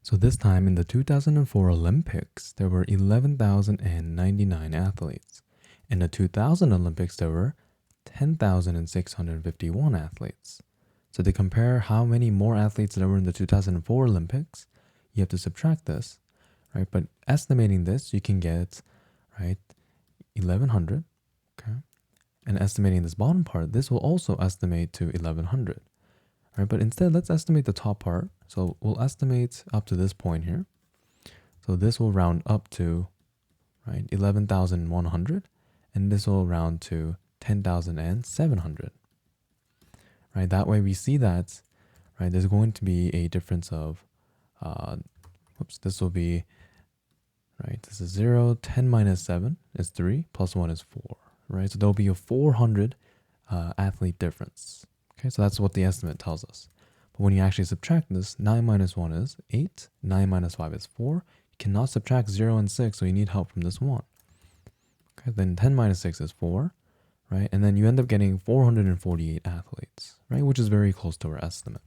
So this time in the 2004 Olympics, there were 11,099 athletes. In the 2000 Olympics, there were 10,651 athletes. So to compare how many more athletes there were in the 2004 Olympics, you have to subtract this, right? But estimating this, you can get, right, 1100, okay? And estimating this bottom part, this will also estimate to 1100, right? But instead, let's estimate the top part. So we'll estimate up to this point here. So this will round up to, right, 11,100, and this will round to 10,700. Right, that way we see that, right, there's going to be a difference of, this will be, right, this is 0, 10 minus 7 is 3, plus 1 is 4, right? So there'll be a 400 athlete difference. Okay, so that's what the estimate tells us. But when you actually subtract this, 9 minus 1 is 8, 9 minus 5 is 4. You cannot subtract 0 and 6, so you need help from this 1. Okay, then 10 minus 6 is 4, right? And then you end up getting 448 athletes, right? Which is very close to our estimate.